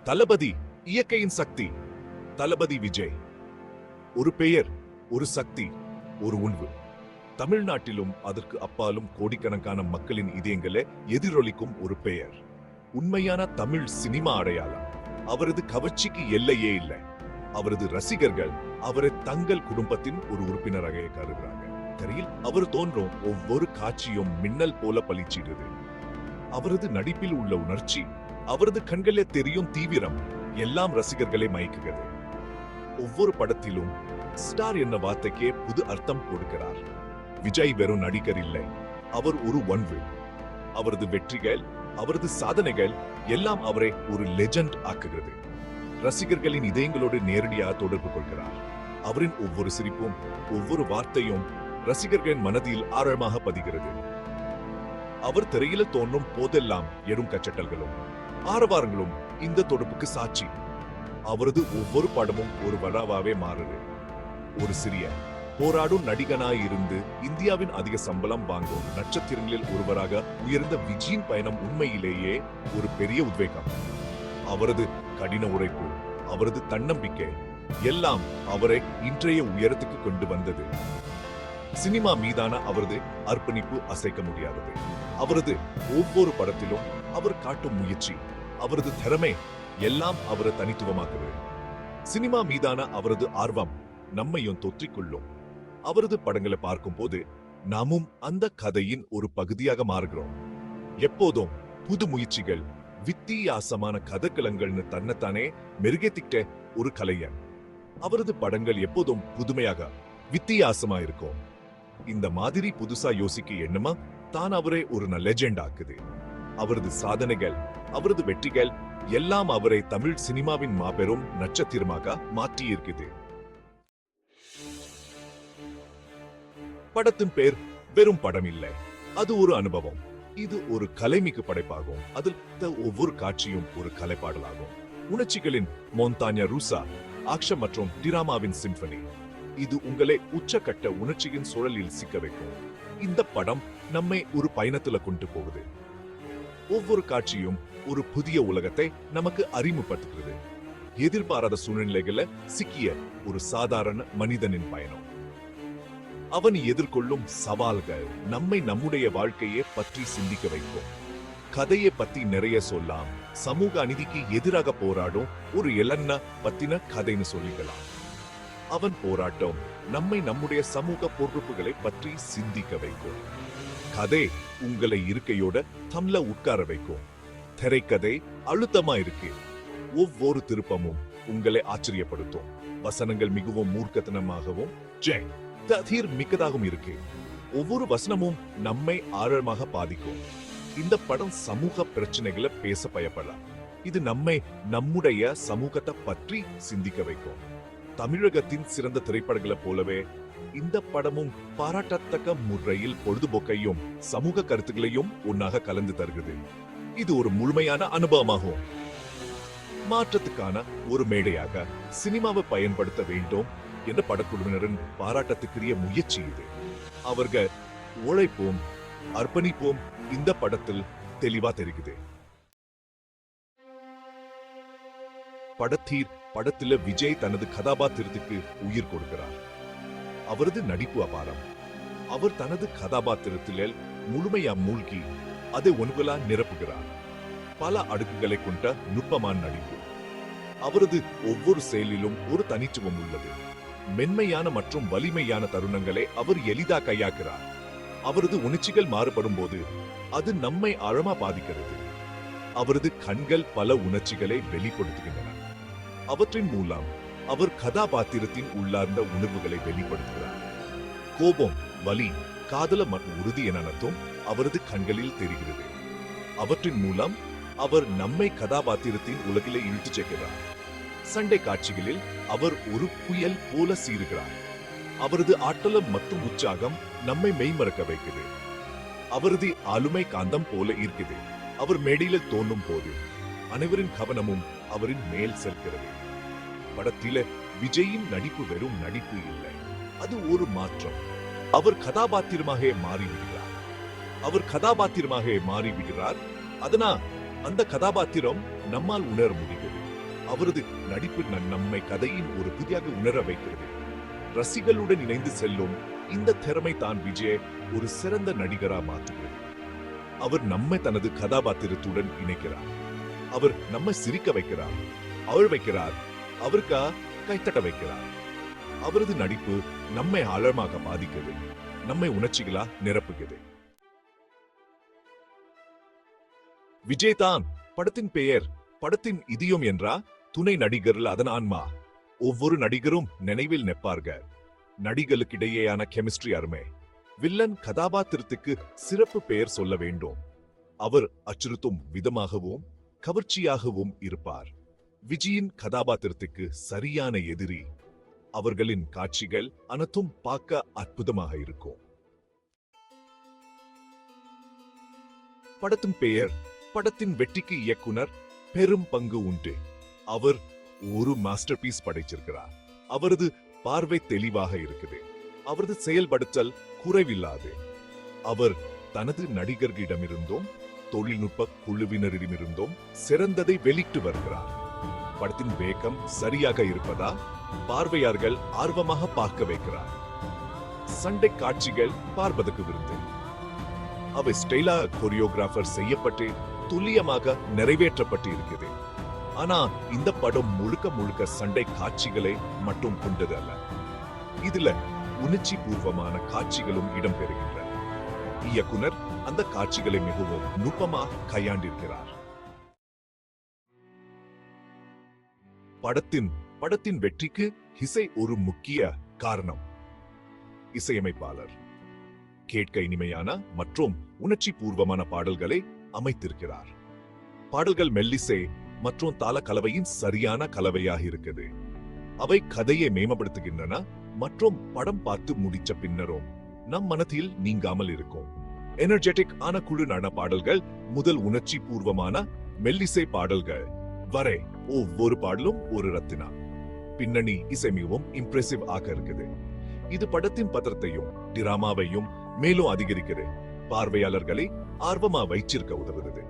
தளபதி இயற்கையின் சக்தி. தளபதி விஜய். ஒரு பெயர், ஒரு சக்தி, ஒரு உணர்வு. தமிழ்நாட்டிலும் அதற்கு அப்பாலும் கோடிக்கணக்கான மக்களின் இதயங்களை எதிரொலிக்கும் ஒரு பெயர். உண்மையான தமிழ் சினிமா அடையாளம். அவரது கவர்ச்சிக்கு எல்லையே இல்லை. அவரது ரசிகர்கள் அவரை தங்கள் குடும்பத்தின் ஒரு உறுப்பினராக கருதுகிறாங்க. திரையில் அவர் தோன்றும் ஒவ்வொரு காட்சியும் மின்னல் போல பளிச்சிடுது. அவரது நடிப்பில் உள்ள உணர்ச்சி, அவரது கண்களே தெரியும் தீவிரம் எல்லாம் ரசிகர்களை மயக்குகிறது. ஒவ்வொரு படத்திலும் ஸ்டார் என்ற வார்த்தைக்கே புது அர்த்தம் கொடுக்கிறார். விஜய் வெறும் நடிகர் இல்லை, அவர் ஒரு ஒன்வு. அவரது வெற்றிகள், அவரது சாதனைகள் எல்லாம் அவரை ஒரு லெஜண்ட் ஆக்குகிறது. ரசிகர்களின் இதயங்களோடு நேரடியாக தொடர்பு கொள்கிறார். அவரின் ஒவ்வொரு சிரிப்பும், ஒவ்வொரு வார்த்தையும் ரசிகர்களின் மனதில் ஆழமாக பதிகிறது. அவர் திரையில தோன்றும் போதெல்லாம் எடும் கச்சட்டல்களும் ஆரவாரங்களும் இந்த தொடர்புக்கு சாட்சி. அவரது ஒவ்வொரு படமும் ஒரு வடாவாவே மாறுது. ஒரு சிறிய போராடும் நடிகனாய் இருந்து இந்தியாவின் அதிக சம்பளம் வாங்கும் நட்சத்திரங்களில் ஒருவராக உயர்ந்த விஜயின் பயணம் உண்மையிலேயே ஒரு பெரிய உத்வேகம். அவரது கடின உழைப்பு, அவரது தன்னம்பிக்கை எல்லாம் அவரை இன்றைய உயரத்துக்கு கொண்டு வந்தது. சினிமா மீதான அவரது அர்ப்பணிப்பு அசைக்க முடியாதது. அவரது ஒவ்வொரு படத்திலும் அவர் காட்டும் முயற்சி, அவரது திறமை எல்லாம் அவரை தனித்துவமாக்குது. சினிமா மீதான அவரது ஆர்வம் நம்மையும் தொற்றிக்கொள்ளும். அவரது படங்களை பார்க்கும் போது நாமும் அந்த கதையின் ஒரு பகுதியாக மாறுகிறோம். எப்போதும் புது முயற்சிகள், வித்தியாசமான கதைக்களங்கள்னு தன்னைத்தானே மெருகேத்திட்ட ஒரு கலைஞன். அவரது படங்கள் எப்போதும் புதுமையாக, வித்தியாசமா இருக்கும். இந்த மாதிரி புதுசா யோசிக்க எண்ணமா தான் அவரை ஒரு லெஜெண்ட் ஆக்குது. அவரது சாதனைகள், அவரது வெற்றிகள் எல்லாம் அவரை தமிழ் சினிமாவின் மாபெரும் நட்சத்திரமாக மாற்றி இருக்குது. படத்தின் பேர் வெறும் படம் இல்லை, அது ஒரு அனுபவம். இது ஒரு கலைமிகு படைப்பாகும். அதில் ஒவ்வொரு காட்சியும் ஒரு கலைப்பாடலாகும். உணர்ச்சிகளின் மோந்தானியா ரூசா, ஆக்ஷன் மற்றும் டிராமாவின் சிம்பனி. இது உங்களை உச்சக்கட்ட உணர்ச்சியின் சூழலில் சிக்க வைக்கும். இந்த படம் நம்மை ஒரு பயணத்துல கொண்டு போகுது. ஒவ்வொரு காட்சியும் ஒரு புதிய உலகத்தை நமக்கு அறிமுகப்படுத்துகிறது. எதிர்பாராத சூழ்நிலைகளை சிக்கிய ஒரு சாதாரண மனிதனின் பயணம். அவன் எதிர்கொள்ளும் சவால்கள் நம்மை நம்முடைய வாழ்க்கையை பற்றி சிந்திக்க வைக்கும். கதையை பத்தி நிறைய சொல்லலாம். சமூக அநீதிக்கு எதிராக போராடும் ஒரு இளைஞனை பத்தின கதைன்னு சொல்லிக்கலாம். அவன் போராட்டம் நம்மை நம்முடைய சமூக பொறுப்புகளை பற்றி சிந்திக்க வைக்கும். கதை உங்களை இருக்கையோட தம்ல உட்கார வைக்கும். திரைக்கதை அழுத்தமா இருக்கு. ஒவ்வொரு திருப்பமும் உங்களை ஆச்சரியப்படுத்தும். வசனங்கள் மிகவும் மூர்க்கத்தனமாகவும் மிக்கதாகவும் இருக்கு. ஒவ்வொரு வசனமும் நம்மை ஆழமாக பாதிக்கும். இந்த படம் சமூக பிரச்சனைகளை பேச பயப்படலாம். இது நம்மை நம்முடைய சமூகத்தை பற்றி சிந்திக்க வைக்கும். தமிழகத்தின் சிறந்த திரைப்படங்களை போலவே இந்த படமும் பாராட்டத்தக்க முறையில் பொழுதுபோக்கையும் சமூக கருத்துக்களையும் ஒன்னாக கலந்து தருகிறது. இது ஒரு முழுமையான அனுபவமாகும். மாற்றத்துக்கான ஒரு மேடையாக சினிமாவை பயன்படுத்த வேண்டும் என்ற படக்குழுவினரின் பாராட்டத்துக்குரிய முயற்சி இது. அவர்கள் உழைப்பும் அர்ப்பணிப்பும் இந்த படத்தில் தெளிவா தெரிகிறது. படத்துல விஜய் தனது கதாபாத்திரத்துக்கு உயிர் கொடுக்கிறார். அவரது நடிப்பு அபாரம். அவர் தனது கதாபாத்திரத்தில் முழுமையா மூழ்கி அதை ஒன்றுகளா நிரப்புகிறார். பல அடுக்குகளை கொண்ட நுட்பமான நடிப்பு. அவரது ஒவ்வொரு செயலிலும் ஒரு தனித்துவம் உள்ளது. மென்மையான மற்றும் வலிமையான தருணங்களை அவர் எளிதா கையாக்குறார். அவரது உணர்ச்சிகள் மாறுபடும் போது அது நம்மை ஆழமா பாதிக்கிறது. அவரது கண்கள் பல உணர்ச்சிகளை வெளிப்படுத்துகின்றன. அவற்றின் மூலம் அவர் கதாபாத்திரத்தின் உள்ளார்ந்த உணர்வுகளை வெளிப்படுத்துகிறார். கோபம், வலி, காதல மற்றும் உறுதி என அனைத்தும் அவரது கண்களில் தெரிகிறது. அவற்றின் மூலம் அவர் நம்மை கதாபாத்திரத்தின் உலகிலே இழுத்துச் செல்கிறார். சண்டை காட்சிகளில் அவர் ஒரு புயல் போல சீறுகிறார். அவரது ஆற்றலம் மற்றும் உற்சாகம் நம்மை மெய்மறக்க வைக்குது. அவரது ஆளுமை காந்தம் போல இருக்குது. அவர் மேடையில் தோன்றும் போது அனைவரின் கவனமும் அவரின் மேல் செல்கிறது. படத்தில விஜயின் நடிப்பு வெறும் நடிப்பு இல்லை, அது ஒரு மாற்றம். அவர் கதாபாத்திரமாக மாறிவிடுகிறார். அதனால் அந்த கதாபாத்திரம் நம்மால் உணர முடிகிறது. அவரது நடிப்பு நம்மை கதையின் ஒரு புதியாக உணர வைக்கிறது. ரசிகர்களுடன் இணைந்து செல்லும் இந்த திறமை தான் விஜய் ஒரு சிறந்த நடிகரா மாற்றுகிறது. அவர் நம்மை தனது கதாபாத்திரத்துடன் இணைக்கிறார். அவர் நம்மை சிரிக்க வைக்கிறார், அழ வைக்கிறார், அவருக்கா கைத்தட்ட வைக்கிறார். அவரது நடிப்பு நம்மை ஆழமாக பாதிக்கிறது, நம்மை உணர்ச்சிகளா நிரப்புகிறது. விஜய் தான் படத்தின் பெயர், படத்தின் இதயம் என்றா துணை நடிகர்கள் அதன் ஆன்மா. ஒவ்வொரு நடிகரும் நினைவில் நிற்பார்கள். நடிகளுக்கிடையேயான கெமிஸ்ட்ரி அருமை. வில்லன் கதாபாத்திரத்துக்கு சிறப்பு பெயர் சொல்ல வேண்டும். அவர் அச்சுறுத்தும் விதமாகவும் கவர்ச்சியாகவும் இருப்பார். விஜயின் கதாபாத்திரத்துக்கு சரியான எதிரி. அவர்களின் காட்சிகள் அனைத்தும் பார்க்க அற்புதமாக இருக்கும். படத்தின் பெயர், படத்தின் வெற்றிக்கு இயக்குனர் பெரும் பங்கு உண்டு. அவர் ஒரு மாஸ்டர் பீஸ் படைச்சிருக்கிறார். அவரது பார்வை தெளிவாக இருக்குது. அவரது செயல்படுத்தல் குறைவில்லாது. அவர் தனது நடிகர்களிடமிருந்தும் தொழில்நுட்ப குழுவினரிடமிருந்தும் சிறந்ததை வெளியிட்டு வருகிறார். படத்தின் வேகம் சரியாக இருப்பதா பார்வையாளர்கள் ஆர்வமாக பார்க்க வைக்கிறார். சண்டை காட்சிகள் பார்ப்பதற்கு விருந்து. அவை ஸ்டைலா கொரியோகிராஃபர் செய்யப்பட்டு துல்லியமாக நிறைவேற்றப்பட்டு இருக்குது. ஆனா இந்த படம் முழுக்க முழுக்க சண்டை காட்சிகளை மட்டும் கொண்டது அல்ல. இதுல உணர்ச்சி பூர்வமான காட்சிகளும் இடம்பெறுகின்றன. இயக்குனர் அந்த காட்சிகளை மிகவும் நுட்பமாக கையாண்டிருக்கிறார். படத்தின் வெற்றிக்கு இசை ஒரு முக்கிய காரணம். இசையமைப்பாளர் கேட்க இனிமையான மற்றும் உணர்ச்சி பூர்வமான பாடல்களை அமைத்திருக்கிறார். பாடல்கள் மெல்லிசை மற்றும் தாள கலவையின் சரியான கலவையாக இருக்குது. அவை கதையை மேம்படுத்துகின்றன மற்றும் படம் பார்த்து முடிச்ச பின்னரும் நம் மனதில் நீங்காமல் இருக்கும். எனர்ஜெட்டிக் ஆன குழு நடன பாடல்கள் முதல் உணர்ச்சி பூர்வமான மெல்லிசை பாடல்கள் வரை ஒவ்வொரு பாடலும் ஒரு ரத்தினா. பின்னணி இசை மிகவும் இம்ப்ரெசிவ் ஆக இருக்குது. இது படத்தின் பத்திரத்தையும் டிராமாவையும் மேலும் அதிகரிக்கிறது. பார்வையாளர்களை ஆர்வமா வைச்சிருக்க உதவுகிறது.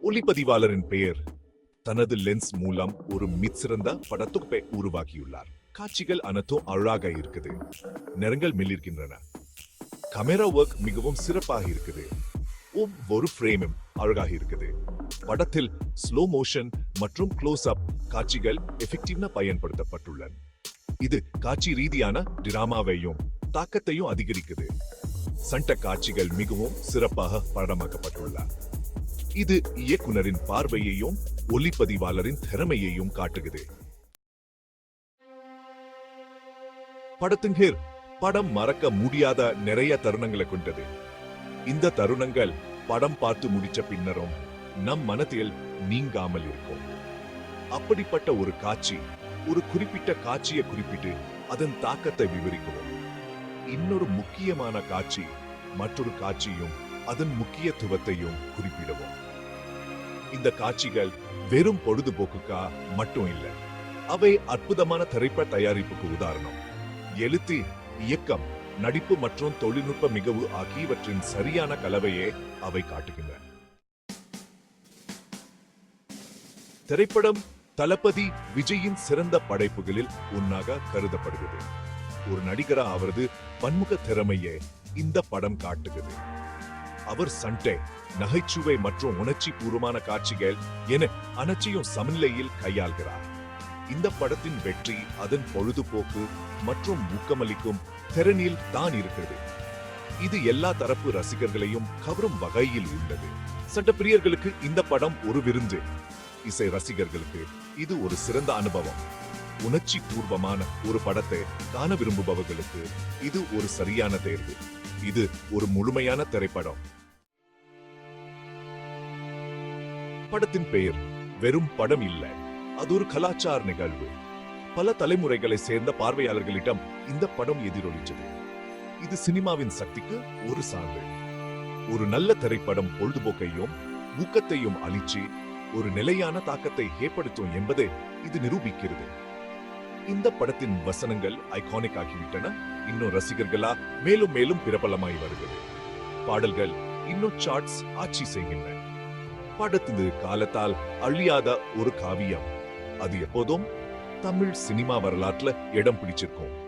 ஒளிப்பதிவாளரின் பெயர் தனது லென்ஸ் மூலம் ஒரு மிகச்சிறந்த படத்தொகுப்பை உருவாக்கியுள்ளார். காட்சிகள் அனைத்தும் அழகாக இருக்குது. நிறங்கள் மிளிர்கின்றன. கேமரா ஒர்க் மிகவும் சிறப்பாக இருக்குது. ஒவ்வொரு ஃப்ரேமும் அழகாக இருக்குது. படத்தில் ஸ்லோ மோஷன் மற்றும் க்ளோஸ் அப் காட்சிகள் எஃபெக்டிவா பயன்படுத்தப்பட்டுள்ளன. இது காட்சி ரீதியான டிராமாவையும் தாக்கத்தையும் அதிகரிக்குது. சண்டை காட்சிகள் மிகவும் சிறப்பாக படமாக்கப்பட்டுள்ளன. இது இயக்குனரின் பார்வையையும் ஒளிப்பதிவாளரின் திறமையையும் காட்டுகிறது. படம் மறக்க முடியாத நிறைய தருணங்களை கொண்டது. இந்த தருணங்கள் படம் பார்த்து முடிச்ச பின்னரும் நம் மனதில் நீங்காமல் இருக்கும். அப்படிப்பட்ட ஒரு காட்சி, ஒரு குறிப்பிட்ட காட்சியை குறிப்பிட்டு அதன் தாக்கத்தை விவரிக்கவும். இன்னொரு முக்கியமான காட்சி மற்றொரு காட்சியும் அதன் முக்கியத்துவத்தையும் குறிப்பிடவும். இந்த காட்சிகள் வெறும் பொழுதுபோக்குக்கா மட்டும் இல்லை. அவை அற்புதமான திரைப்பட தயாரிப்புக்கு உதாரணம். எழுத்து, இயக்கம், நடிப்பு மற்றும் தொழில்நுட்ப மிகவு ஆகியவற்றின் சரியான கலவையே அவை காட்டுகின்றன. திரைப்படம் தளபதி விஜயின் சிறந்த படைப்புகளில் ஒன்றாக கருதப்படுகிறது. ஒரு நடிகரா அவரது பன்முக திறமையை இந்த படம் காட்டுகிறது. அவர் சண்டை, நகைச்சுவை மற்றும் உணர்ச்சி பூர்வமான காட்சிகள் என அனைத்தையும் சமநிலையில் கையாள்கிறார். இந்த படத்தின் வெற்றி அதன் பொழுதுபோக்கு மற்றும் ஊக்கமளிக்கும் திறனில் தான் இருக்கிறது. இது எல்லா தரப்பு ரசிகர்களையும் கவரும் வகையில் உள்ளது. சட்டப்பிரியர்களுக்கு இந்த படம் ஒரு விருந்து. இசை ரசிகர்களுக்கு இது ஒரு சிறந்த அனுபவம். உணர்ச்சி பூர்வமான ஒரு படத்தை காண விரும்புபவர்களுக்கு இது ஒரு சரியான தேர்வு. இது ஒரு முழுமையான திரைப்படம். படத்தின் பெயர் வெறும் படம் இல்லை, அது ஒரு கலாச்சார நிகழ்வு. பல தலைமுறைகளை சேர்ந்த பார்வையாளர்களிடம் இந்த படம் எதிரொலிச்சது. இது சினிமாவின் சக்திக்கு ஒரு சான்று. ஒரு நல்ல திரைப்படம் பொழுதுபோக்கையும் ஊக்கத்தையும் அளிச்சு ஒரு நிலையான தாக்கத்தை ஏற்படுத்தும் என்பதை இது நிரூபிக்கிறது. இந்த படத்தின் வசனங்கள் ஐகானிக் ஆகிவிட்டன. இன்னும் ரசிகர்களா மேலும் மேலும் பிரபலமாய் வருகிறது. பாடல்கள் இன்னும் சார்ட்ஸ் ஆட்சி செய்கின்றன. படத்திது காலத்தால் அழியாத ஒரு காவியம். அது எப்போதும் தமிழ் சினிமா வரலாற்றுல இடம் பிடிச்சிருக்கும்.